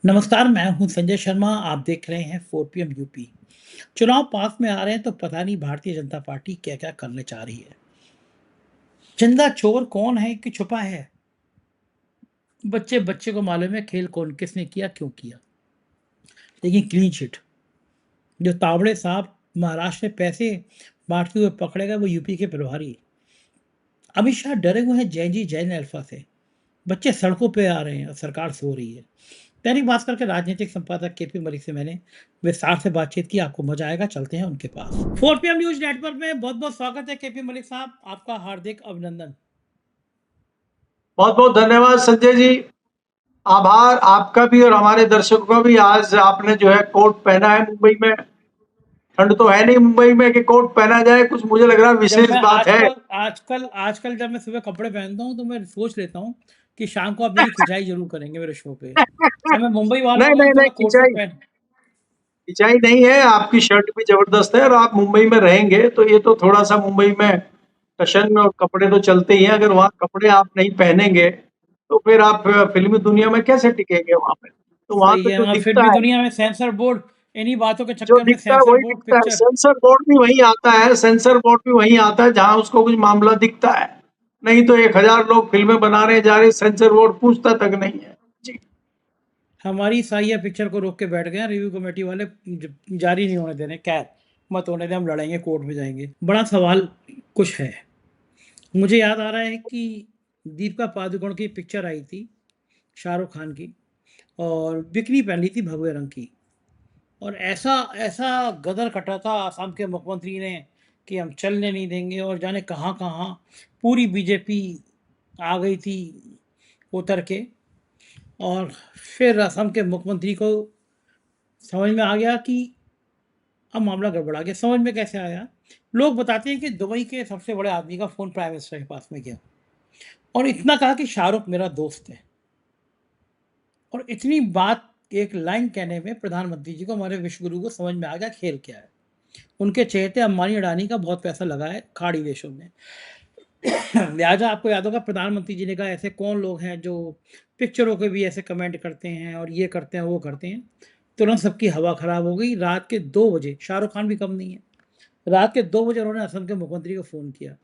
नमस्कार, मैं हूं संजय शर्मा। आप देख रहे हैं 4 PM यूपी। चुनाव पास में आ रहे हैं तो पता नहीं भारतीय जनता पार्टी क्या-क्या करने जा रही है। चंदा चोर कौन है कि छुपा है? बच्चे-बच्चे को मालूम है खेल कौन किसने किया, क्यों किया। लेकिन क्लीन चिट जो तावड़े साहब महाराष्ट्र में पैसे बाँटते हुए पकड़े गए वो यूपी के प्रभारी। अमित शाह डरे हुए हैं जैन जी जैन अल्फा से। बच्चे सड़कों पे आ रहे हैं और सरकार सो रही है। दैनिक भास्कर के राजनीतिक संपादक केपी मलिक से मैंने विस्तार से बातचीत की। आपको मजा आएगा, चलते हैं उनके पास। 4 PM न्यूज नेटवर्क में बहुत बहुत स्वागत है केपी मलिक साहब, आपका हार्दिक अभिनंदन। बहुत बहुत धन्यवाद संजय जी। आभार आपका भी और हमारे दर्शकों का भी। आज आपने जो है कोट पहना है मुंबई में। ठंड तो है नहीं मुंबई में कि कोट पहना जाए, कुछ मुझे लग रहा है जब विशेष मैं बात है। आजकल जब मैं सुबह कपड़े पहनता हूँ तो मैं सोच लेता हूँ कि शाम को आप मेरी खिंचाई जरूर करेंगे मेरे शो पे। अब मैं मुंबई वाला नहीं हूँ नहीं तो नहीं, मैं कोट खिंचाई सूट पहन। खिंचाई नहीं है। आपकी शर्ट भी जबरदस्त है और आप मुंबई में रहेंगे तो ये तो थोड़ा सा मुंबई में टशन और कपड़े तो चलते ही हैं। अगर वहाँ कपड़े आप नहीं पहनेंगे तो फिर आप फिल्मी दुनिया में कैसे टिकेंगे वहां पे। तो वहां सही तो है, जो और फिर दिखता भी है, दुनिया में सेंसर बोर्ड इन्हीं बातों के जो चक्कर में दिखता है सेंसर वही बोर्ड दिखता है। पिक्चर। सेंसर बोर्ड भी वही आता है, सेंसर बोर्ड भी वही आता है जहां उसको कुछ मामला दिखता है। नहीं तो 1000 लोग फिल्में बनाने जा रहे, सेंसर बोर्ड पूछता तक नहीं है जी। हमारी साइया पिक्चर को रोक के बैठ गए हैं रिव्यू कमेटी वाले। जारी नहीं होने देने, खैर मत होने दे, हम लड़ेंगे, कोर्ट में जाएंगे। बड़ा सवाल कुछ है। मुझे याद आ रहा है कि दीपिका पादुकोण की पिक्चर आई थी शाहरुख खान की, और बिकनी पहनी थी भगवे रंग की। और ऐसा ऐसा गदर कटा था आसाम के मुख्यमंत्री ने कि हम चलने नहीं देंगे, और जाने कहाँ कहाँ पूरी बीजेपी आ गई थी उतर के। और फिर असम के मुख्यमंत्री को समझ में आ गया कि अब मामला गड़बड़ा गया। समझ में कैसे आया? लोग बताते हैं कि दुबई के सबसे बड़े आदमी का फ़ोन प्राइम मिनिस्टर के पास में गया और इतना कहा कि शाहरुख मेरा दोस्त है। और इतनी बात एक लाइन कहने में प्रधानमंत्री जी को, हमारे विश्व गुरु को, समझ में आ गया खेल क्या है। उनके चहेते अंबानी अडानी का बहुत पैसा लगा है खाड़ी देशों में। लिहाजा आपको याद होगा प्रधानमंत्री जी ने कहा ऐसे कौन लोग हैं जो पिक्चरों के भी ऐसे कमेंट करते हैं और ये करते हैं वो करते हैं। तुरंत सबकी हवा खराब हो गई। रात के 2 बजे, शाहरुख खान भी कम नहीं है, रात के 2 बजे उन्होंने असम के मुख्यमंत्री को फ़ोन किया।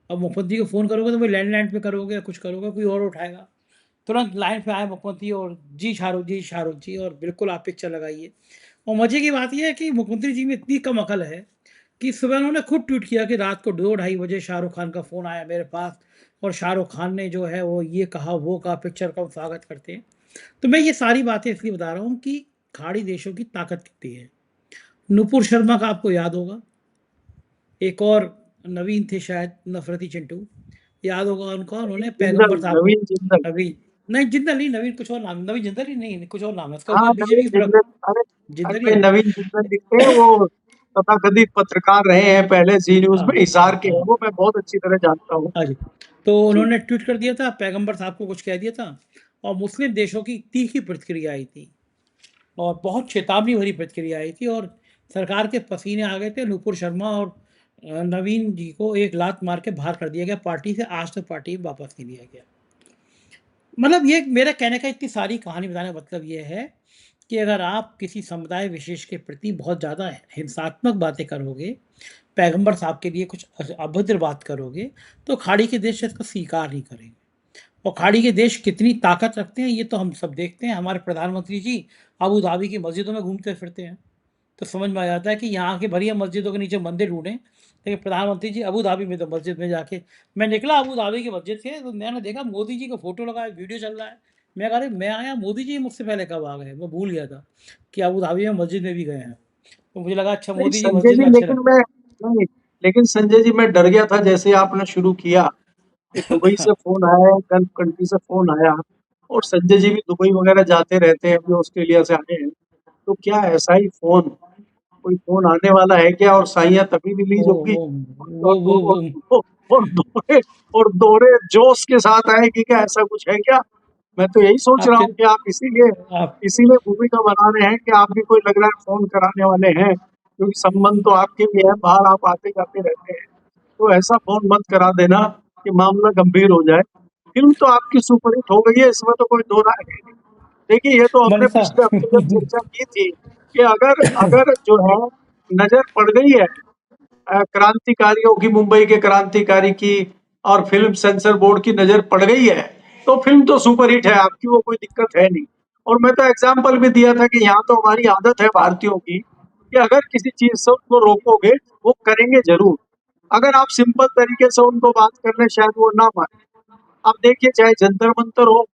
अब मुख्यमंत्री को फ़ोन करोगे तो भाई लैंडलाइन पे करोगे या कुछ करोगे, कोई और उठाएगा। तुरंत लाइन पे आए मुख्यमंत्री और जी शाहरुख जी, और बिल्कुल आप पिक्चर लगाइए। और मज़े की बात ये है कि मुख्यमंत्री जी में इतनी कम अकल है कि सुबह उन्होंने खुद ट्वीट किया कि रात को 2 ढाई बजे शाहरुख खान का फ़ोन आया मेरे पास, और शाहरुख खान ने जो है वो ये कहा वो कहा, पिक्चर का हम स्वागत करते हैं। तो मैं ये सारी बातें इसलिए बता रहा हूँ कि खाड़ी देशों की ताकत कितनी है। नुपुर शर्मा का आपको याद होगा, एक और नवीन थे शायद, नफरती चिंटू, याद होगा उनको। उन्होंने जिंदल, पैगंबर साहब को, नवीन जिंदल। नवीन नहीं जिंदल नहीं, नवीन कुछ और नाम, नवीन जिंदल ही नहीं, कुछ और नाम है उसका, हाँ, उसने बीजेपी नवीन की जिंदल। अरे जिंदल ही अरे है। नवीन जिंदल दिखते हैं वो। तथाकथित पत्रकार रहे हैं पहले जी न्यूज हाँ में, हिसार हाँ के हैं हाँ वो, मैं बहुत अच्छी तरह जानता हूँ हाँ जी। तो जी। उन्होंने ट्वीट कर दिया था, पैगंबर साहब को कुछ कह दिया था, और मुस्लिम देशों की तीखी प्रतिक्रिया आई थी, और बहुत चेतावनी भरी प्रतिक्रिया आई थी, और सरकार के पसीने आ गए थे। नुपुर शर्मा और नवीन जी को एक लात मार के बाहर कर दिया गया पार्टी से। आज तक पार्टी में वापस नहीं लिया गया। मतलब ये मेरा कहने का, इतनी सारी कहानी बताने का मतलब ये है कि अगर आप किसी समुदाय विशेष के प्रति बहुत ज़्यादा हिंसात्मक बातें करोगे, पैगंबर साहब के लिए कुछ अभद्र बात करोगे, तो खाड़ी के देश इसको स्वीकार नहीं करेंगे। और खाड़ी के देश कितनी ताकत रखते हैं ये तो हम सब देखते हैं। हमारे प्रधानमंत्री जी अबू धाबी की मस्जिदों में घूमते फिरते हैं, तो समझ में आ जाता है कि यहाँ के बढ़िया मस्जिदों के नीचे मंदिर ढूंढें, लेकिन प्रधानमंत्री जी अबू धाबी में तो मस्जिद में जाके, मैं निकला अबू धाबी की मस्जिद से तो मैंने देखा मोदी जी का फोटो लगा है, वीडियो चल रहा है। मैं कह रही मैं आया, मोदी जी मुझसे पहले कब आ गए, मैं भूल गया था कि अबू धाबी में मस्जिद में भी गए हैं। तो मुझे लगा अच्छा नहीं मोदी जी संजय मस्जिद जी, में अच्छे लेकिन मैं नहीं, लेकिन संजय जी मैं डर गया था जैसे आपने शुरू किया कि दुबई रहे। से फोन आया, गल्फ कंट्री से फोन आया। और संजय जी भी दुबई वगैरह जाते रहते हैं, अभी ऑस्ट्रेलिया से आए हैं। तो क्या ऐसा ही फोन, कोई फोन आने वाला है क्या? और साइयां तभी वो रिलीज होगी वो और, वो वो, वो और दोहरे और दोहरे जोश के साथ आएगी क्या? ऐसा कुछ है क्या? मैं तो यही सोच रहा आपके हूँ कि आप इसीलिए आप इसीलिए भूमिका बना रहे हैं कि आप भी कोई लग रहा है फोन कराने वाले हैं, क्योंकि संबंध तो आपके भी है, बाहर आप आते जाते रहते हैं। तो ऐसा फोन मत करा देना कि मामला गंभीर हो जाए। फिल्म तो आपकी सुपरहिट हो गई है, इसमें तो कोई दो राय है नहीं। देखिए, ये तो हमने मलिक पिछले हफ्ते जब साहब। चर्चा की थी कि अगर अगर जो है नजर पड़ गई है क्रांतिकारियों की, मुंबई के क्रांतिकारी की, और फिल्म सेंसर बोर्ड की नजर पड़ गई है, तो फिल्म तो सुपर हिट है आपकी, वो कोई दिक्कत है नहीं। और मैं तो एग्जाम्पल भी दिया था कि यहाँ तो हमारी आदत है भारतीयों की कि अगर किसी चीज से उनको रोकोगे, वो करेंगे जरूर। अगर आप सिंपल तरीके से उनको बात करने, शायद वो ना माने। आप देखिए, चाहे जंतर मंतर हो,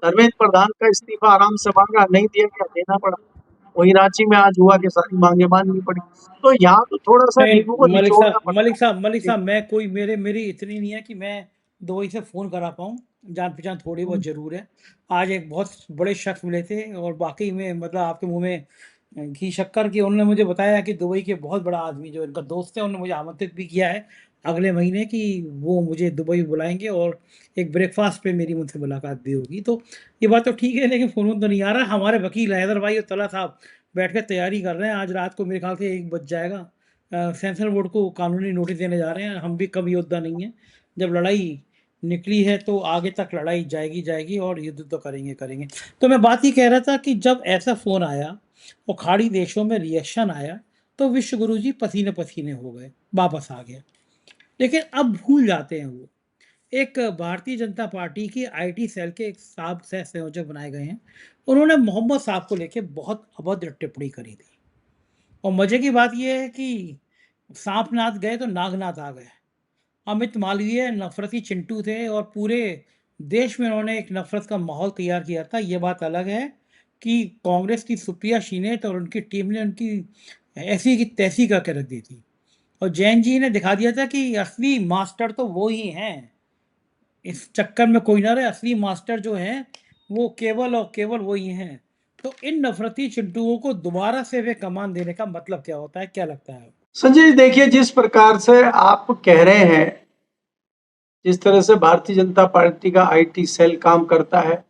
धर्मेंद्र प्रधान का इस्तीफा आराम से मांगा, नहीं दिया गया, देना पड़ा। वही रांची में आज हुआ कि सारी मांगे माननी पड़ी। तो यहाँ तो थोड़ा सा नहीं, नींबू को मलिक निचोड़ना साहब, पड़ता मलिक साहब, मलिक है। साहब, मैं कोई मेरी इतनी नहीं है कि मैं दुबई से फ़ोन करा पाऊँ। जान पहचान थोड़ी बहुत ज़रूर है। आज एक बहुत बड़े शख्स मिले थे और वाकई में मतलब आपके मुंह में घी शक्कर की। उन्होंने मुझे बताया कि दुबई के बहुत बड़ा आदमी जो इनका दोस्त है, उन्होंने मुझे आमंत्रित भी किया है अगले महीने कि वो मुझे दुबई बुलाएंगे और एक ब्रेकफास्ट पे मेरी उनसे मुलाकात भी होगी। तो ये बात तो ठीक है, लेकिन फ़ोन तो नहीं आ रहा। हमारे वकील हैदर भाई और तला साहब बैठ कर तैयारी कर रहे हैं। आज रात को मेरे ख्याल से 1 बज जाएगा। सेंसर बोर्ड को कानूनी नोटिस देने जा रहे हैं। हम भी कम योद्धा नहीं हैं। जब लड़ाई निकली है तो आगे तक लड़ाई जाएगी जाएगी और युद्ध तो करेंगे करेंगे। तो मैं बात ये कह रहा था कि जब ऐसा फ़ोन आया और खाड़ी देशों में रिएक्शन आया तो विश्व गुरु जी पसीने पसीने हो गए, वापस आ गए। लेकिन अब भूल जाते हैं वो। एक भारतीय जनता पार्टी की आईटी सेल के एक साहब सह संयोजक बनाए गए हैं। उन्होंने मोहम्मद साहब को लेके बहुत अभद्र टिप्पणी करी थी। और मजे की बात यह है कि सांपनाथ गए तो नागनाथ आ गए। अमित मालवीय नफरती चिंटू थे और पूरे देश में उन्होंने एक नफरत का माहौल तैयार किया था। ये बात अलग है कि कांग्रेस की सुप्रिया शीनेत और उनकी टीम ने उनकी ऐसी की तैसी करके रख दी थी। और जैन जी ने दिखा दिया था कि असली मास्टर तो वो ही हैं। इस चक्कर में कोई ना रहे, असली मास्टर जो हैं वो केवल और केवल वही हैं। तो इन नफरती चिंटुओं को दोबारा से वे कमान देने का मतलब क्या होता है, क्या लगता है? संजय जी, देखिए, जिस प्रकार से आप कह रहे हैं, जिस तरह से भारतीय जनता पार्टी का आईटी सेल काम करता है,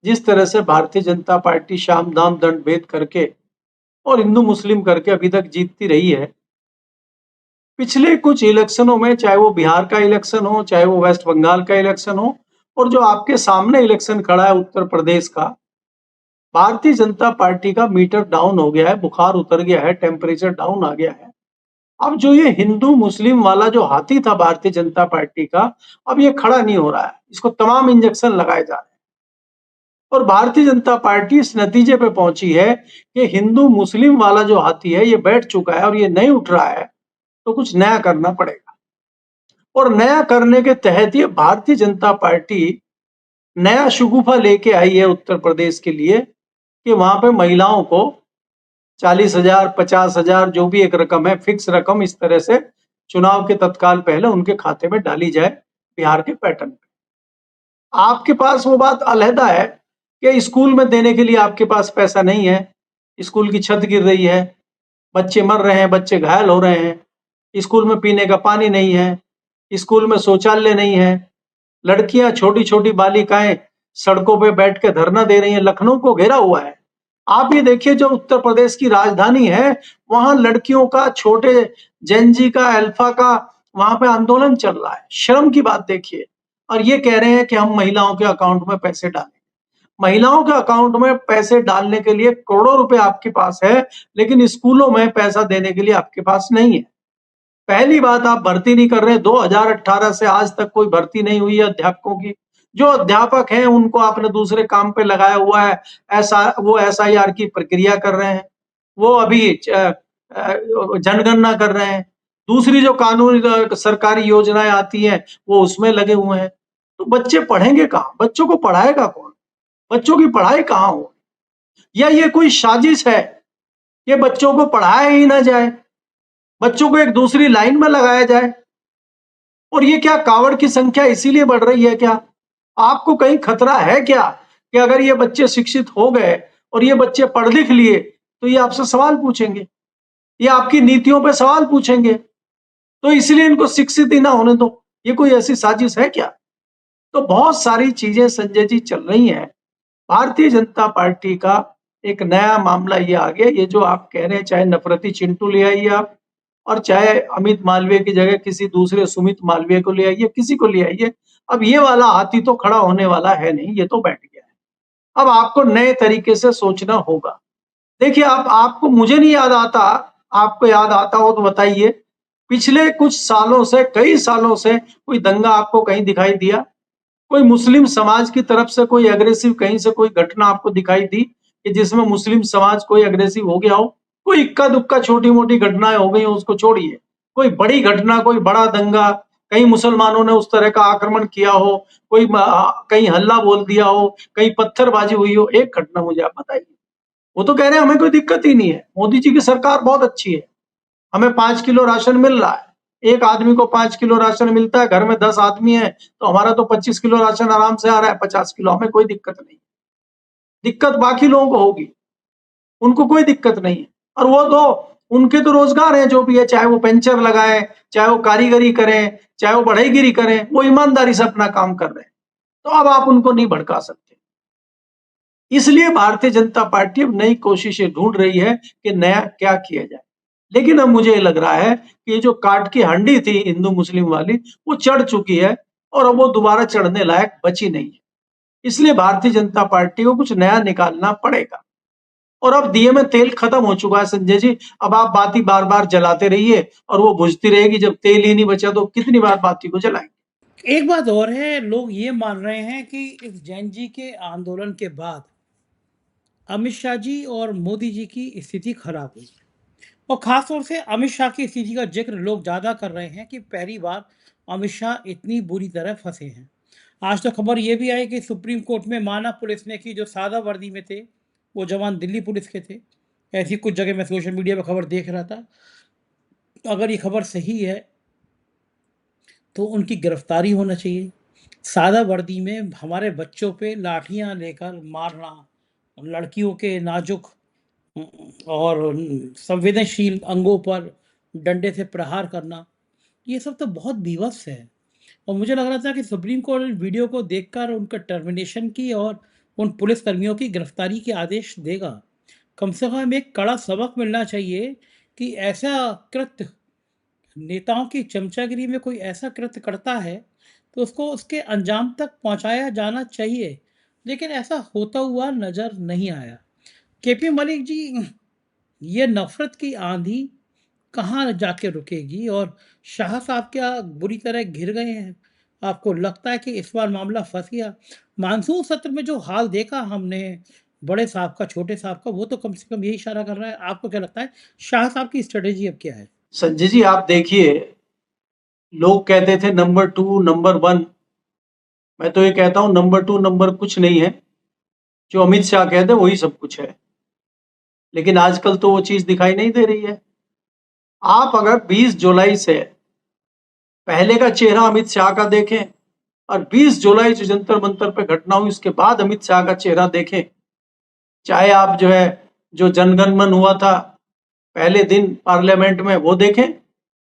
जिस तरह से भारतीय जनता पार्टी शाम दाम दंड भेद करके और हिंदू मुस्लिम करके अभी तक जीतती रही है, पिछले कुछ इलेक्शनों में, चाहे वो बिहार का इलेक्शन हो, चाहे वो वेस्ट बंगाल का इलेक्शन हो, और जो आपके सामने इलेक्शन खड़ा है उत्तर प्रदेश का, भारतीय जनता पार्टी का मीटर डाउन हो गया है, बुखार उतर गया है, टेम्परेचर डाउन आ गया है। अब जो ये हिंदू मुस्लिम वाला जो हाथी था भारतीय जनता पार्टी का, अब ये खड़ा नहीं हो रहा है। इसको तमाम इंजेक्शन लगाए जा रहे हैं और भारतीय जनता पार्टी इस नतीजे पे पहुंची है कि हिंदू मुस्लिम वाला जो हाथी है ये बैठ चुका है और ये नहीं उठ रहा है, तो कुछ नया करना पड़ेगा। और नया करने के तहत ये भारतीय जनता पार्टी नया शगुफा लेके आई है उत्तर प्रदेश के लिए कि वहां पे महिलाओं को 40,000, 50,000, जो भी एक रकम है, फिक्स रकम, इस तरह से चुनाव के तत्काल पहले उनके खाते में डाली जाए, बिहार के पैटर्न पे। आपके पास वो बात अलहदा है कि स्कूल में देने के लिए आपके पास पैसा नहीं है, स्कूल की छत गिर रही है, बच्चे मर रहे हैं, बच्चे घायल हो रहे हैं, स्कूल में पीने का पानी नहीं है, स्कूल में शौचालय नहीं है, लड़कियां, छोटी छोटी बालिकाएं सड़कों पे बैठ के धरना दे रही हैं, लखनऊ को घेरा हुआ है। आप ये देखिए, जो उत्तर प्रदेश की राजधानी है, वहां लड़कियों का, छोटे जेनजी का, अल्फा का वहां पे आंदोलन चल रहा है। शर्म की बात देखिए। और ये कह रहे हैं कि हम महिलाओं के अकाउंट में पैसे डालें। महिलाओं के अकाउंट में पैसे डालने के लिए करोड़ों रुपए आपके पास है, लेकिन स्कूलों में पैसा देने के लिए आपके पास नहीं है। पहली बात, आप भर्ती नहीं कर रहे। 2018 से आज तक कोई भर्ती नहीं हुई है अध्यापकों की। जो अध्यापक हैं उनको आपने दूसरे काम पे लगाया हुआ है। ऐसा वो एसआईआर की प्रक्रिया कर रहे हैं, वो अभी जनगणना कर रहे हैं। दूसरी जो कानूनी सरकारी योजनाएं आती हैं वो उसमें लगे हुए हैं। तो बच्चे पढ़ेंगे कहाँ? बच्चों को पढ़ाएगा कौन? बच्चों की पढ़ाई कहाँ हो? या ये कोई साजिश है कि बच्चों को पढ़ाया ही ना जाए, बच्चों को एक दूसरी लाइन में लगाया जाए? और ये क्या कावड़ की संख्या इसीलिए बढ़ रही है क्या? आपको कहीं खतरा है क्या कि अगर ये बच्चे शिक्षित हो गए और ये बच्चे पढ़ लिख लिए तो ये आपसे सवाल पूछेंगे, ये आपकी नीतियों पे सवाल पूछेंगे, तो इसलिए इनको शिक्षित ही ना होने दो। ये कोई ऐसी साजिश है क्या? तो बहुत सारी चीजें संजय जी चल रही हैं। भारतीय जनता पार्टी का एक नया मामला ये आ गया, ये जो आप कह रहे हैं, चाहे नफरती चिंटू ले आइए आप, और चाहे अमित मालवीय की जगह किसी दूसरे सुमित मालवीय को ले आइए, किसी को ले आइए, अब ये वाला हाथी तो खड़ा होने वाला है नहीं, ये तो बैठ गया है। अब आपको नए तरीके से सोचना होगा। देखिए आपको मुझे नहीं याद आता, आपको याद आता हो तो बताइए, पिछले कुछ सालों से, कई सालों से कोई दंगा आपको कहीं दिखाई दिया? कोई मुस्लिम समाज की तरफ से कोई एग्रेसिव कहीं से कोई घटना आपको दिखाई दी कि जिसमें मुस्लिम समाज कोई एग्रेसिव हो गया हो? कोई इक्का-दुक्का छोटी-मोटी घटनाएँ हो गई हो उसको छोड़िए। कोई बड़ी घटना, कोई बड़ा दंगा, कहीं मुसलमानों ने उस तरह का आक्रमण किया हो, कोई कहीं हल्ला बोल दिया हो, कहीं पत्थरबाजी हुई हो, एक घटना मुझे आप बताइए। वो तो कह रहे हैं हमें कोई दिक्कत ही नहीं है, मोदी जी की सरकार बहुत अच्छी है, हमें 5 किलो राशन मिल रहा है। एक आदमी को 5 किलो राशन मिलता है, घर में 10 आदमी है, तो हमारा तो 25 किलो राशन आराम से आ रहा है, 50 किलो, हमें कोई दिक्कत नहीं। दिक्कत बाकी लोगों को होगी, उनको कोई दिक्कत नहीं है। और वो तो उनके तो रोजगार है जो भी है, चाहे वो पेंचर लगाएं, चाहे वो कारीगरी करें, चाहे वो बढ़ईगिरी करें, वो ईमानदारी से अपना काम कर रहे हैं। तो अब आप उनको नहीं भड़का सकते। इसलिए भारतीय जनता पार्टी अब नई कोशिशें ढूंढ रही है कि नया क्या किया जाए। लेकिन अब मुझे लग रहा है कि ये जो काट की हंडी थी हिंदू मुस्लिम वाली, वो चढ़ चुकी है और अब वो दोबारा चढ़ने लायक बची नहीं है। इसलिए भारतीय जनता पार्टी को कुछ नया निकालना पड़ेगा। और अब दिए में तेल खत्म हो चुका है संजय जी, अब आप बाती बार बार जलाते रहिए और वो बुझती रहेगी। जब तेल ही नहीं बचा तो कितनी बार बाती को जलाएंगे। एक बात और है, लोग ये मान रहे हैं कि इस जैन जी के आंदोलन के बाद अमित शाह जी और मोदी जी की स्थिति खराब हुई, और खास तौर से अमित शाह की स्थिति का जिक्र लोग ज़्यादा कर रहे हैं कि पहली बार अमित शाह इतनी बुरी तरह फंसे हैं। आज तो खबर ये भी आई कि सुप्रीम कोर्ट में माना पुलिस ने कि जो सादा वर्दी में थे वो जवान दिल्ली पुलिस के थे। ऐसी कुछ जगह मैं सोशल मीडिया पर खबर देख रहा था। अगर ये खबर सही है तो उनकी गिरफ्तारी होना चाहिए। सादा वर्दी में हमारे बच्चों पे लाठियां लेकर मारना, लड़कियों के नाजुक और संवेदनशील अंगों पर डंडे से प्रहार करना, ये सब तो बहुत बीभत्स है। और मुझे लग रहा था कि सुप्रीम कोर्ट इन वीडियो को देखकर उनका टर्मिनेशन की और उन पुलिसकर्मियों की गिरफ्तारी के आदेश देगा। कम से कम एक कड़ा सबक मिलना चाहिए कि ऐसा कृत्य, नेताओं की चमचागिरी में कोई ऐसा कृत्य करता है तो उसको उसके अंजाम तक पहुंचाया जाना चाहिए। लेकिन ऐसा होता हुआ नजर नहीं आया। केपी मलिक जी, ये नफरत की आंधी कहाँ जाके रुकेगी? और शाह साहब क्या बुरी तरह घिर गए हैं? आपको लगता है कि इस बार मामला फंस गया? मानसून सत्र में जो हाल देखा हमने बड़े साहब का, छोटे साहब का, वो तो कम से कम यही इशारा कर रहा है। आपको क्या लगता है शाह साहब की स्ट्रेटेजी अब क्या है? संजय जी आप देखिए, लोग कहते थे नंबर 2 नंबर 1, मैं तो ये कहता हूं नंबर 2 नंबर कुछ नहीं है, जो अमित शाह कहते हैं वही सब कुछ है। लेकिन आजकल तो वो चीज दिखाई नहीं दे रही है। आप अगर 20 जुलाई से पहले का चेहरा अमित शाह का देखें और 20 जुलाई जो जंतर मंतर पे घटना हुई उसके बाद अमित शाह का चेहरा देखें, चाहे आप जो है जो जनगण मन हुआ था पहले दिन पार्लियामेंट में वो देखें,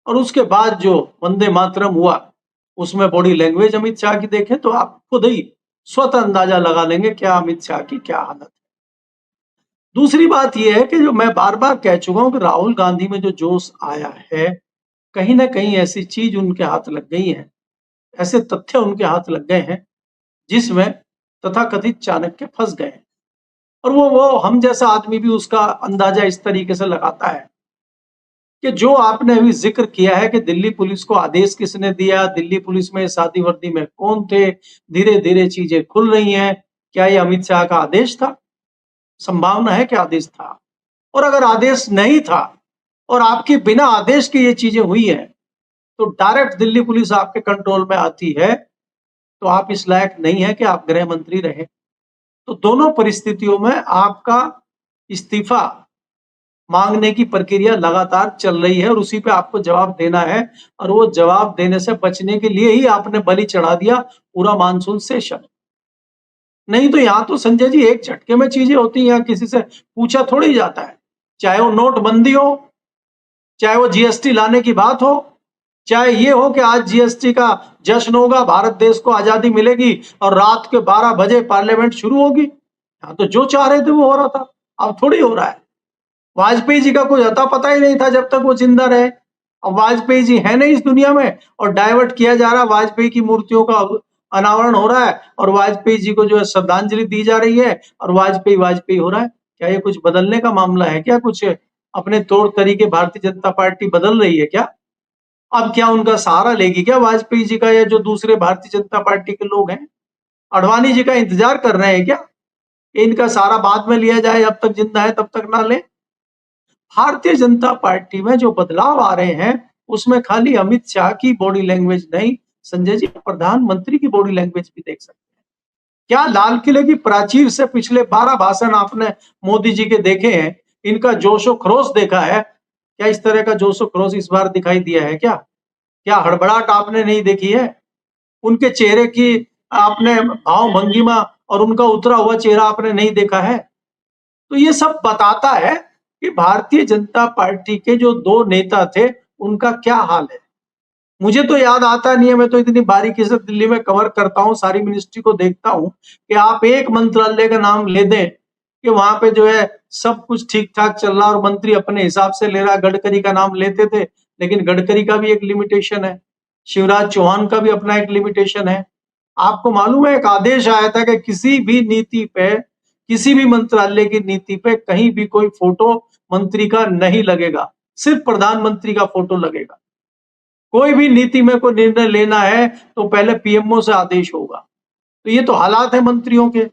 और उसके बाद जो वंदे मातरम हुआ उसमें बॉडी लैंग्वेज अमित शाह की देखें, तो आप खुद ही स्वतः अंदाजा लगा लेंगे क्या अमित शाह की क्या हालत है। दूसरी बात यह है कि जो मैं बार बार कह चुका हूं कि राहुल गांधी में जो जोश आया है, कहीं ना कहीं ऐसी चीज उनके हाथ लग गई है, ऐसे तथ्य उनके हाथ लग गए हैं जिसमें तथाकथित चाणक्य फंस गए हैं। और वो हम जैसा आदमी भी उसका अंदाजा इस तरीके से लगाता है कि जो आपने अभी जिक्र किया है कि दिल्ली पुलिस को आदेश किसने दिया, दिल्ली पुलिस में सादी वर्दी में कौन थे, धीरे धीरे चीजें खुल रही हैं। क्या ये अमित शाह का आदेश था? संभावना है कि आदेश था। और अगर आदेश नहीं था और आपके बिना आदेश के ये चीजें हुई हैं, तो डायरेक्ट दिल्ली पुलिस आपके कंट्रोल में आती है, तो आप इस लायक नहीं है कि आप गृह मंत्री रहें। तो दोनों परिस्थितियों में आपका इस्तीफा मांगने की प्रक्रिया लगातार चल रही है और उसी पे आपको जवाब देना है। और वो जवाब देने से बचने के लिए ही आपने बलि चढ़ा दिया पूरा मानसून सेशन। नहीं तो यहाँ तो संजय जी एक झटके में चीजें होती हैं, यहाँ किसी से पूछा थोड़ी जाता है। चाहे वो नोटबंदी हो, चाहे वो जीएसटी लाने की बात हो, चाहे ये हो कि आज जीएसटी का जश्न होगा, भारत देश को आजादी मिलेगी और रात के 12 बजे पार्लियामेंट शुरू होगी। यहाँ तो जो चाह रहे थे वो हो रहा था, अब थोड़ी हो रहा है। वाजपेयी जी का कोई अता पता ही नहीं था जब तक वो जिंदा रहे। अब वाजपेयी जी है नहीं इस दुनिया में और डाइवर्ट किया जा रहा वाजपेयी की मूर्तियों का अनावरण हो रहा है और वाजपेयी जी को जो है श्रद्धांजलि दी जा रही है और वाजपेयी हो रहा है। क्या ये कुछ बदलने का मामला है क्या? कुछ अपने तौर तरीके भारतीय जनता पार्टी बदल रही है क्या? अब क्या उनका सहारा लेगी क्या वाजपेयी जी का, या जो दूसरे भारतीय जनता पार्टी के लोग हैं? अडवाणी जी का इंतजार कर रहे हैं क्या? इनका सहारा बाद में लिया जाए, जब तक जिंदा है तब तक ना ले। भारतीय जनता पार्टी में जो बदलाव आ रहे हैं उसमें खाली अमित शाह की बॉडी लैंग्वेज नहीं, संजय जी प्रधानमंत्री की बॉडी लैंग्वेज भी देख सकते हैं। क्या लाल किले की प्राचीर से पिछले 12 भाषण आपने मोदी जी के देखे हैं? इनका जोशो खरोश देखा है क्या? इस तरह का जोशो खरोश इस बार दिखाई दिया है क्या? क्या हड़बड़ाहट आपने नहीं देखी है? उनके चेहरे की आपने भाव भंगिमा और उनका उतरा हुआ चेहरा आपने नहीं देखा है? तो ये सब बताता है कि भारतीय जनता पार्टी के जो 2 नेता थे उनका क्या हाल है। मुझे तो याद आता नहीं है, मैं तो इतनी बारीकी से दिल्ली में कवर करता हूँ, सारी मिनिस्ट्री को देखता हूँ कि आप एक मंत्रालय का नाम ले दें कि वहां पे जो है सब कुछ ठीक ठाक चल रहा और मंत्री अपने हिसाब से ले रहा। गडकरी का नाम लेते थे, लेकिन गडकरी का भी एक लिमिटेशन है, शिवराज चौहान का भी अपना एक लिमिटेशन है। आपको मालूम है एक आदेश आया था कि किसी भी नीति पे, किसी भी मंत्रालय की नीति पे कहीं भी कोई फोटो मंत्री का नहीं लगेगा, सिर्फ प्रधानमंत्री का फोटो लगेगा। कोई भी नीति में कोई निर्णय लेना है तो पहले पीएमओ से आदेश होगा। तो ये तो हालात है मंत्रियों के।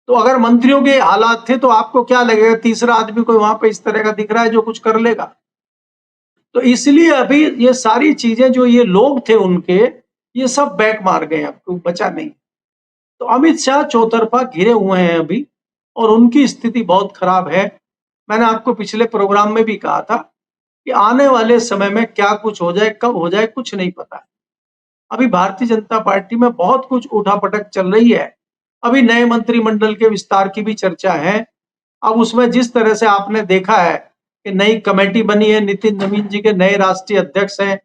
तो अगर मंत्रियों के हालात थे तो आपको क्या लगेगा तीसरा आदमी कोई वहां पे इस तरह का दिख रहा है जो कुछ कर लेगा? तो इसलिए अभी ये सारी चीजें जो ये लोग थे उनके, ये सब बैक मार गए, अब कोई बचा नहीं। तो अमित शाह चौतरफा घिरे हुए हैं अभी और उनकी स्थिति बहुत खराब है। मैंने आपको पिछले प्रोग्राम में भी कहा था कि आने वाले समय में क्या कुछ हो जाए, कब हो जाए, कुछ नहीं पता है। अभी भारतीय जनता पार्टी में बहुत कुछ उठापटक चल रही है। अभी नए मंत्रिमंडल के विस्तार की भी चर्चा है। अब उसमें जिस तरह से आपने देखा है कि नई कमेटी बनी है, नितिन नवीन जी के नए राष्ट्रीय अध्यक्ष हैं,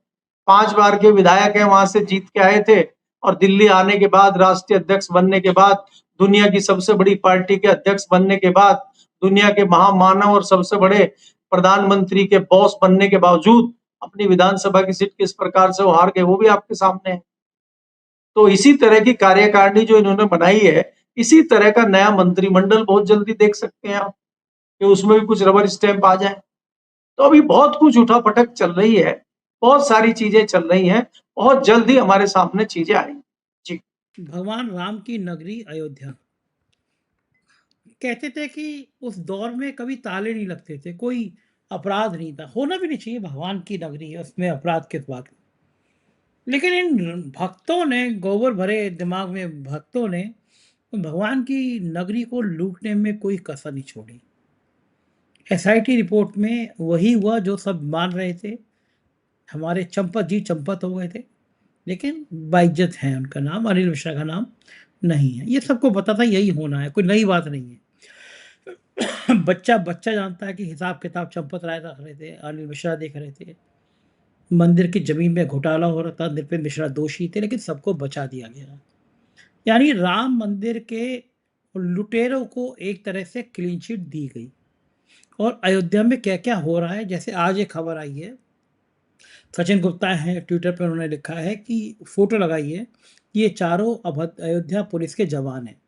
5 बार के विधायक हैं, वहां से जीत के आए थे और दिल्ली आने के बाद, राष्ट्रीय अध्यक्ष बनने के बाद, दुनिया की सबसे बड़ी पार्टी के अध्यक्ष बनने के बाद, दुनिया के महामानव और सबसे बड़े प्रधानमंत्री के बॉस बनने के बावजूद अपनी विधानसभा की सीट किस प्रकार से वो हार गए वो भी आपके सामने है। तो इसी तरह की कार्यकारिणी जो इन्होंने बनाई है, इसी तरह का नया मंत्रिमंडल बहुत जल्दी देख सकते हैं आप कि उसमें भी कुछ रबर स्टैंप आ जाए। तो अभी बहुत कुछ उठापटक चल रही है, बहुत सारी चीजें चल रही हैं, बहुत जल्दी हमारे सामने चीजें आएंगी। जी। भगवान राम की नगरी अयोध्या, कहते थे कि उस दौर में कभी ताले नहीं लगते थे, कोई अपराध नहीं था, होना भी नहीं चाहिए, भगवान की नगरी है उसमें अपराध किस बात का। लेकिन इन भक्तों ने, गोबर भरे दिमाग में भक्तों ने भगवान की नगरी को लूटने में कोई कसर नहीं छोड़ी। एसआईटी रिपोर्ट में वही हुआ जो सब मान रहे थे। हमारे चंपत जी चंपत हो गए थे, लेकिन बाइज्जत है उनका नाम, अनिल मिश्रा का नाम नहीं है। ये सबको पता था यही होना है, कोई नई बात नहीं है। बच्चा बच्चा जानता है कि हिसाब किताब चंपत राय रख रहे थे, अनिल मिश्रा देख रहे थे, मंदिर की जमीन में घोटाला हो रहा था, नृपेंद्र मिश्रा दोषी थे, लेकिन सबको बचा दिया गया। यानी राम मंदिर के लुटेरों को एक तरह से क्लीन चिट दी गई। और अयोध्या में क्या क्या हो रहा है, जैसे आज एक खबर आई है, सचिन गुप्ता है ट्विटर पर, उन्होंने लिखा है कि फोटो लगाई है कि ये चारों अयोध्या पुलिस के जवान हैं।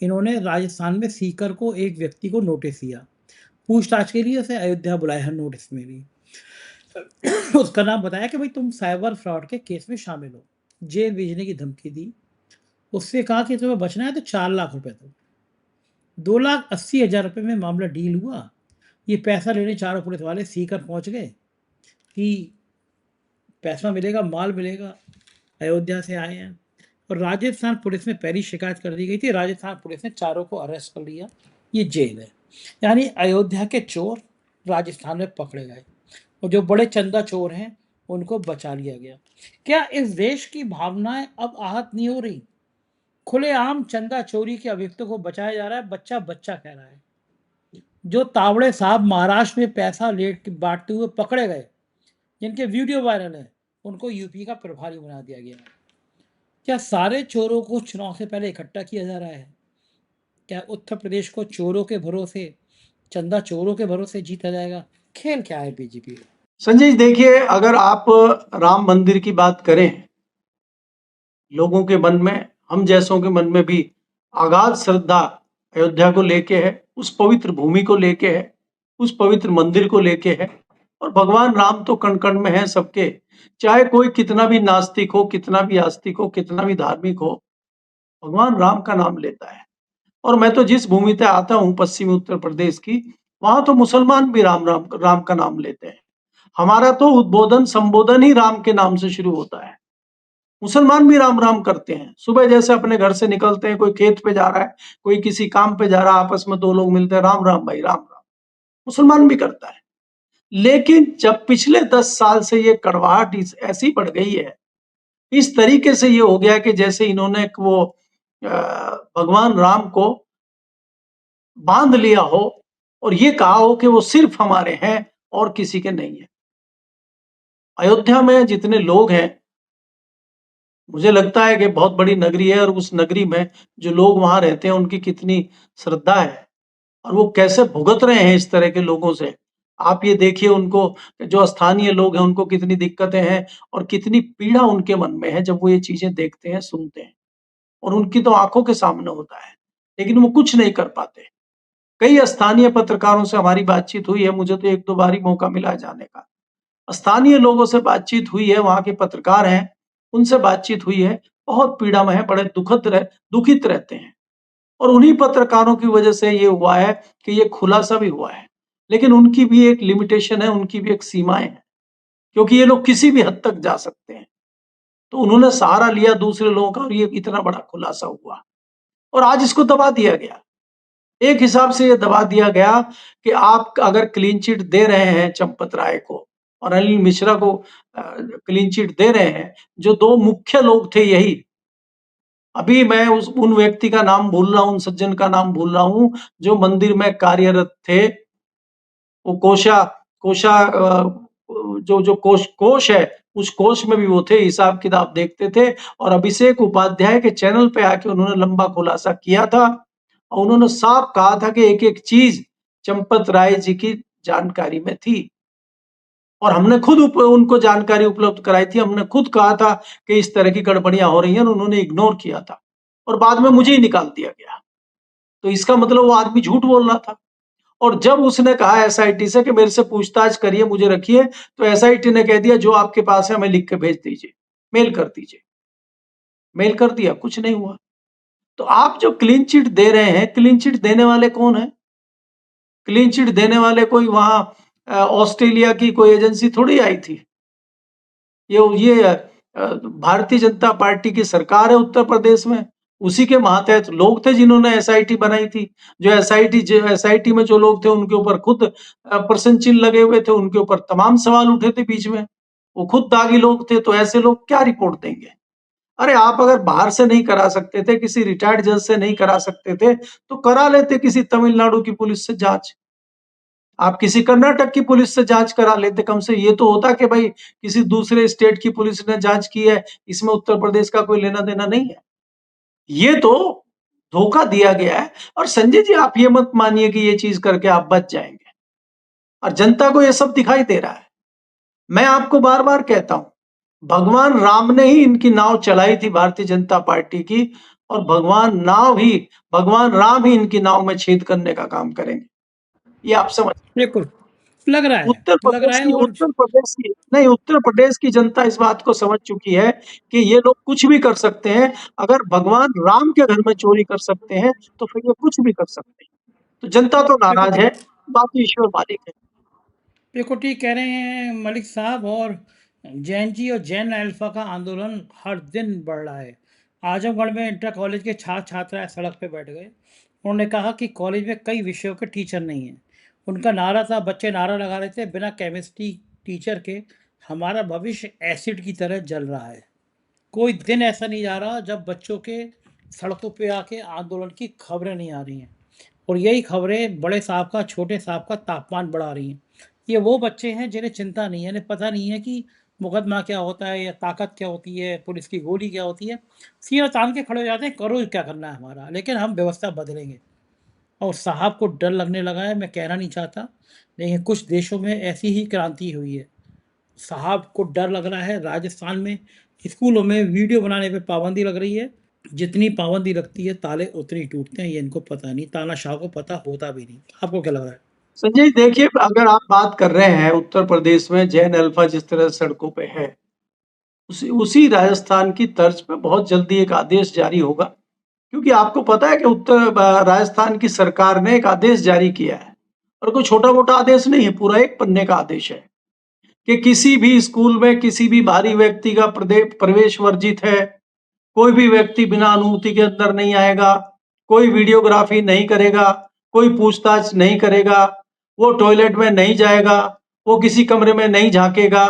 इन्होंने राजस्थान में सीकर को एक व्यक्ति को नोटिस दिया, पूछताछ के लिए उसे अयोध्या बुलाया है नोटिस में भी। उसका नाम बताया कि भाई तुम साइबर फ्रॉड के केस में शामिल हो, जेल भेजने की धमकी दी। उससे कहा कि तुम्हें बचना है तो 4 लाख रुपए दो। 2,80,000 रुपए में मामला डील हुआ। ये पैसा लेने चारों पुलिस वाले सीकर पहुंच गए कि पैसा मिलेगा, माल मिलेगा, अयोध्या से आए हैं। और राजस्थान पुलिस में पहली शिकायत कर दी गई थी, राजस्थान पुलिस ने चारों को अरेस्ट कर लिया। ये जेल है, यानी अयोध्या के चोर राजस्थान में पकड़े गए और जो बड़े चंदा चोर हैं उनको बचा लिया गया। क्या इस देश की भावनाएं अब आहत नहीं हो रही? खुलेआम चंदा चोरी के अभियुक्तों को बचाया जा रहा है, बच्चा बच्चा कह रहा है। जो तावड़े साहब महाराष्ट्र में पैसा लेट बांटते हुए पकड़े गए, जिनके वीडियो वायरल है, उनको यूपी का प्रभारी बना दिया गया। क्या सारे चोरों को चुनाव से पहले इकट्ठा किया जा रहा है? क्या उत्तर प्रदेश को चोरों के भरोसे, चंदा चोरों के भरोसे जीता जाएगा? खेल क्या है बीजेपी का? संजय जी देखिए, अगर आप राम मंदिर की बात करें, लोगों के मन में, हम जैसों के मन में भी अगाध श्रद्धा अयोध्या को लेके है, उस पवित्र भूमि को लेके है, उस पवित्र मंदिर को लेके है। और भगवान राम तो कण कण में है सबके, चाहे कोई कितना भी नास्तिक हो, कितना भी आस्तिक हो, कितना भी धार्मिक हो, भगवान राम का नाम लेता है। और मैं तो जिस भूमि से आता हूँ, पश्चिमी उत्तर प्रदेश की, वहां तो मुसलमान भी राम राम राम का नाम लेते हैं। हमारा तो उद्बोधन संबोधन ही राम के नाम से शुरू होता है। मुसलमान भी राम राम करते हैं। सुबह जैसे अपने घर से निकलते हैं, कोई खेत पे जा रहा है, कोई किसी काम पे जा रहा है, आपस में दो लोग मिलते हैं, राम राम भाई, राम राम। मुसलमान भी करता है। लेकिन जब पिछले 10 साल से ये कड़वाहट ऐसी बढ़ गई है, इस तरीके से ये हो गया कि जैसे इन्होंने वो भगवान राम को बांध लिया हो और ये कहा हो कि वो सिर्फ हमारे हैं और किसी के नहीं है। अयोध्या में जितने लोग हैं, मुझे लगता है कि बहुत बड़ी नगरी है, और उस नगरी में जो लोग वहां रहते हैं उनकी कितनी श्रद्धा है, और वो कैसे भुगत रहे हैं इस तरह के लोगों से। आप ये देखिए, उनको, जो स्थानीय लोग हैं, उनको कितनी दिक्कतें हैं और कितनी पीड़ा उनके मन में है जब वो ये चीजें देखते हैं, सुनते हैं। और उनकी तो आंखों के सामने होता है, लेकिन वो कुछ नहीं कर पाते। कई स्थानीय पत्रकारों से हमारी बातचीत हुई है, मुझे तो 1-2 बार ही मौका मिला है जाने का। स्थानीय लोगों से बातचीत हुई है, वहाँ के पत्रकार हैं, उनसे बातचीत हुई है, बहुत पीड़ा में है, बड़े दुखित रहते हैं। और उन्हीं पत्रकारों की वजह से ये हुआ है कि ये खुलासा भी हुआ है। लेकिन उनकी भी एक लिमिटेशन है, उनकी भी एक सीमाएँ हैं, क्योंकि ये लोग किसी भी हद तक जा सकते हैं। तो उन्होंने सहारा लिया दूसरे लोगों का, और ये इतना बड़ा खुलासा हुआ, और आज इसको दबा दिया गया। एक हिसाब से ये दबा दिया गया कि आप अगर क्लीन चिट दे रहे हैं चंपत राय को और अनिल मिश्रा को, क्लीन चिट दे रहे हैं, जो 2 मुख्य लोग थे यही। अभी मैं उन व्यक्ति का नाम भूल रहा हूँ, उन सज्जन का नाम भूल रहा हूँ, जो मंदिर में कार्यरत थे। वो कोषा जो कोष है, उस कोष में भी वो थे, हिसाब किताब देखते थे। और अभिषेक उपाध्याय के चैनल पे आके उन्होंने लंबा खुलासा किया था, और उन्होंने साफ कहा था कि एक एक चीज चंपत राय जी की जानकारी में थी, और हमने खुद उनको जानकारी उपलब्ध कराई थी। हमने खुद कहा था कि इस तरह की गड़बड़ियां हो रही हैं, और उन्होंने इग्नोर किया था, और बाद में मुझे ही निकाल दिया गया। तो इसका मतलब वो आदमी झूठ बोल रहा था। और जब उसने कहा एसआईटी से कि मेरे से पूछताछ करिए, मुझे रखिए, तो एसआईटी ने कह दिया जो आपके पास है हमें लिख के भेज दीजिए, मेल कर दीजिए। मेल कर दिया, कुछ नहीं हुआ। तो आप जो क्लीन चिट दे रहे हैं, क्लीन चिट देने वाले कौन है? क्लीन चिट देने वाले कोई वहां ऑस्ट्रेलिया की कोई एजेंसी थोड़ी आई थी। ये भारतीय जनता पार्टी की सरकार है उत्तर प्रदेश में, उसी के मातहत लोग थे जिन्होंने एसआईटी बनाई थी। जो एसआईटी में जो लोग थे उनके ऊपर खुद प्रश्न चिन्ह लगे हुए थे, उनके ऊपर तमाम सवाल उठे थे बीच में। वो खुद दागी लोग थे, तो ऐसे लोग क्या रिपोर्ट देंगे? अरे आप अगर बाहर से नहीं करा सकते थे, किसी रिटायर्ड जज से नहीं करा सकते थे, तो करा लेते किसी तमिलनाडु की पुलिस से जांच। आप किसी कर्नाटक की पुलिस से जांच करा लेते, कम से ये तो होता कि भाई किसी दूसरे स्टेट की पुलिस ने जांच की है, इसमें उत्तर प्रदेश का कोई लेना देना नहीं है। ये तो धोखा दिया गया है। और संजय जी, आप ये मत मानिए कि ये चीज करके आप बच जाएंगे, और जनता को ये सब दिखाई दे रहा है। मैं आपको बार बार कहता हूं, भगवान राम ने ही इनकी नाव चलाई थी, भारतीय जनता पार्टी की, और भगवान राम ही इनकी नाव में छेद करने का काम करेंगे, ये आप समझ। बिल्कुल, लग रहा है। और उत्तर प्रदेश की जनता इस बात को समझ चुकी है कि ये लोग कुछ भी कर सकते हैं। अगर भगवान राम के घर में चोरी कर सकते हैं, तो फिर ये कुछ भी कर सकते हैं। तो जनता तो बिल्कुल नाराज है, ठीक, बाकी ईश्वर मालिक है। बिल्कुल ठीक कह रहे हैं मलिक साहब। और जैन जी और जैन अल्फा का आंदोलन हर दिन बढ़ रहा है। आजमगढ़ में इंटर कॉलेज के छात्र छात्राएं सड़क पे बैठ गए। उन्होंने कहा कि कॉलेज में कई विषयों के टीचर नहीं हैं। उनका नारा था, बच्चे नारा लगा रहे थे, बिना केमिस्ट्री टीचर के हमारा भविष्य एसिड की तरह जल रहा है। कोई दिन ऐसा नहीं जा रहा जब बच्चों के सड़कों पे आके आंदोलन की खबरें नहीं आ रही हैं। और यही खबरें बड़े साहब का, छोटे साहब का तापमान बढ़ा रही हैं। ये वो बच्चे हैं जिन्हें चिंता नहीं है, इन्हें पता नहीं है कि मुकदमा क्या होता है या ताकत क्या होती है, पुलिस की गोली क्या होती है। सीना तान के खड़े हो जाते हैं, करो क्या करना है हमारा, लेकिन हम व्यवस्था बदलेंगे। और साहब को डर लगने लगा है, मैं कहना नहीं चाहता, लेकिन कुछ देशों में ऐसी ही क्रांति हुई है। साहब को डर लग रहा है। राजस्थान में स्कूलों में वीडियो बनाने पे पाबंदी लग रही है। जितनी पाबंदी लगती है ताले उतनी टूटते हैं, ये इनको पता नहीं, तानाशाह को पता होता भी नहीं। आपको क्या लग रहा है? संजय जी, देखिए, अगर आप बात कर रहे हैं उत्तर प्रदेश में जैन अल्फा जिस तरह सड़कों पे है, उसी उसी राजस्थान की तर्ज पे बहुत जल्दी एक आदेश जारी होगा। क्योंकि आपको पता है कि राजस्थान की सरकार ने एक आदेश जारी किया है, और कोई छोटा मोटा आदेश नहीं है, पूरा एक पन्ने का आदेश है कि किसी भी स्कूल में किसी भी बाहरी व्यक्ति का प्रवेश वर्जित है। कोई भी व्यक्ति बिना अनुमति के अंदर नहीं आएगा, कोई वीडियोग्राफी नहीं करेगा, कोई पूछताछ नहीं करेगा, वो टॉयलेट में नहीं जाएगा, वो किसी कमरे में नहीं झांकेगा,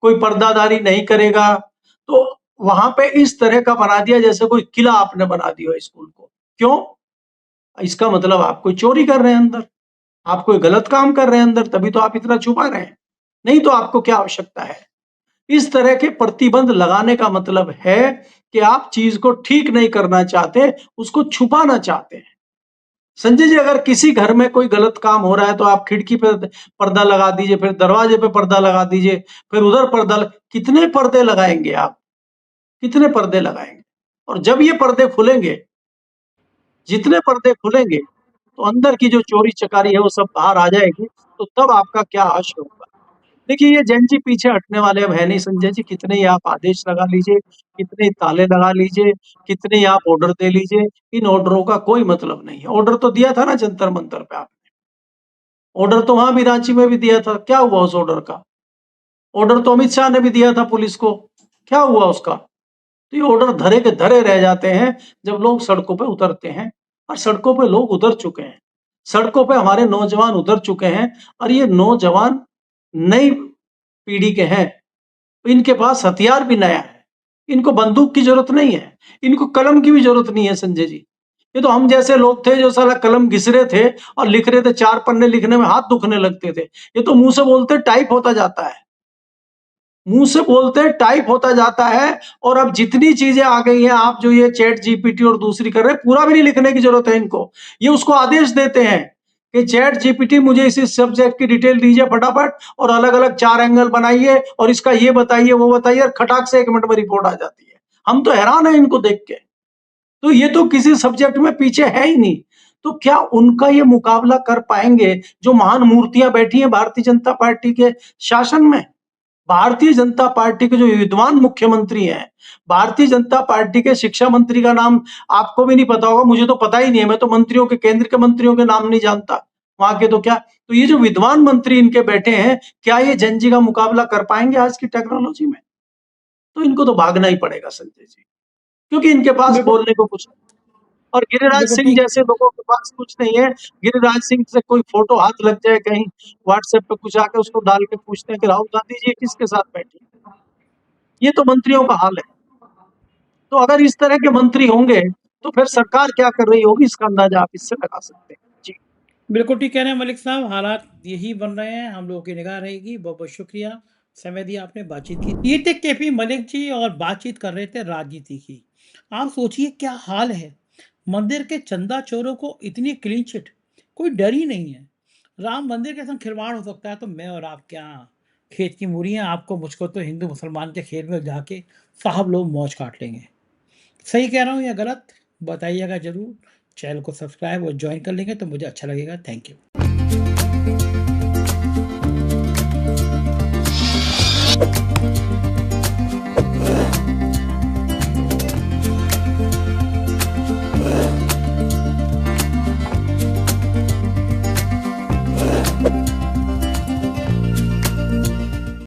कोई पर्दादारी नहीं करेगा। तो वहां पे इस तरह का बना दिया जैसे कोई किला आपने बना दिया हो स्कूल को। क्यों? इसका मतलब आप कोई चोरी कर रहे हैं अंदर, आप कोई गलत काम कर रहे हैं अंदर, तभी तो आप इतना छुपा रहे हैं। नहीं तो आपको क्या आवश्यकता है? इस तरह के प्रतिबंध लगाने का मतलब है कि आप चीज को ठीक नहीं करना चाहते, उसको छुपाना चाहते हैं। संजय जी, अगर किसी घर में कोई गलत काम हो रहा है तो आप खिड़की पे पर्दा लगा दीजिए, फिर दरवाजे पे पर्दा लगा दीजिए, फिर उधर कितने पर्दे लगाएंगे आप? कितने पर्दे लगाएंगे? और जब ये पर्दे खुलेंगे, जितने पर्दे खुलेंगे, तो अंदर की जो चोरी चकारी है वो सब बाहर आ जाएगी। तो तब आपका क्या हश्र होगा? देखिए, ये जैन जी पीछे हटने वाले अब है नहीं संजय जी। कितने ही आप आदेश लगा लीजिए, कितने ही ताले लगा लीजिए, कितने ही आप ऑर्डर दे लीजिए, इन ऑर्डरों का कोई मतलब नहीं है। ऑर्डर तो दिया था ना जंतर मंतर पे आपने, ऑर्डर तो वहां भी रांची में भी दिया था। क्या हुआ उस ऑर्डर का? ऑर्डर तो अमित शाह ने भी दिया था पुलिस को। क्या हुआ उसका? तो ये ऑर्डर धरे के धरे रह जाते हैं जब लोग सड़कों पे उतरते हैं। और सड़कों पे लोग उतर चुके हैं, सड़कों पे हमारे नौजवान उतर चुके हैं। और ये नौजवान नई पीढ़ी के हैं, इनके पास हथियार भी नया है। इनको बंदूक की जरूरत नहीं है, इनको कलम की भी जरूरत नहीं है संजय जी। ये तो हम जैसे लोग थे जो साला कलम घिस रहे थे और लिख रहे थे, 4 पन्ने लिखने में हाथ दुखने लगते थे। ये तो मुंह से बोलते टाइप होता जाता है, मुंह से बोलते टाइप होता जाता है। और अब जितनी चीजें आ गई हैं, आप जो ये चैट जीपीटी और दूसरी कर रहे हैं, पूरा भी नहीं लिखने की जरूरत है इनको। ये उसको आदेश देते हैं कि चैट जीपीटी मुझे इस सब्जेक्ट की डिटेल दीजिए फटाफट, और अलग अलग 4 एंगल बनाइए, और इसका ये बताइए वो बताइए, और खटाक से 1 मिनट में रिपोर्ट आ जाती है। हम तो हैरान है इनको देख के। तो ये तो किसी सब्जेक्ट में पीछे है ही नहीं। तो क्या उनका ये मुकाबला कर पाएंगे जो महान मूर्तियां बैठी हैं भारतीय जनता पार्टी के शासन में? भारतीय जनता पार्टी के जो विद्वान मुख्यमंत्री हैं, भारतीय जनता पार्टी के शिक्षा मंत्री का नाम आपको भी नहीं पता होगा, मुझे तो पता ही नहीं है। मैं तो मंत्रियों के, केंद्र के मंत्रियों के नाम नहीं जानता, वहां के तो क्या। तो ये जो विद्वान मंत्री इनके बैठे हैं, क्या ये जनजी का मुकाबला कर पाएंगे आज की टेक्नोलॉजी में? तो इनको तो भागना ही पड़ेगा संजय जी, क्योंकि इनके पास बिल्कुल। बोलने को कुछ नहीं। और गिरिराज बिल्कुल सिंह ठीक। जैसे लोगों के पास कुछ नहीं है। गिरिराज सिंह से कोई फोटो हाथ लग जाए कहीं व्हाट्सएप पे, कुछ आके उसको डाल के पूछते हैं कि राहुल गांधी जी किसके साथ बैठी? ये तो मंत्रियों का हाल है। तो अगर इस तरह के मंत्री होंगे, तो फिर सरकार क्या कर रही होगी, इसका अंदाजा आप इससे लगा सकते हैं। जी। बिल्कुल ठीक कह रहे हैं मलिक साहब, हालात यही बन रहे हैं, हम लोगों की निगाह रहेगी। बहुत बहुत शुक्रिया, समय दिया आपने, बातचीत की। ये थे केपी मलिक जी और बातचीत कर रहे थे राजनीति की। आप सोचिए क्या हाल है, मंदिर के चंदा चोरों को इतनी क्लीन चिट, कोई डर ही नहीं है। राम मंदिर के संग खिलवाड़ हो सकता है तो मैं और आप क्या खेत की मूरियां, आपको मुझको तो हिंदू मुसलमान के खेत में जाके साहब लोग मौज काट लेंगे। सही कह रहा हूँ या गलत, बताइएगा जरूर। चैनल को सब्सक्राइब और ज्वाइन कर लेंगे तो मुझे अच्छा लगेगा। Thank you.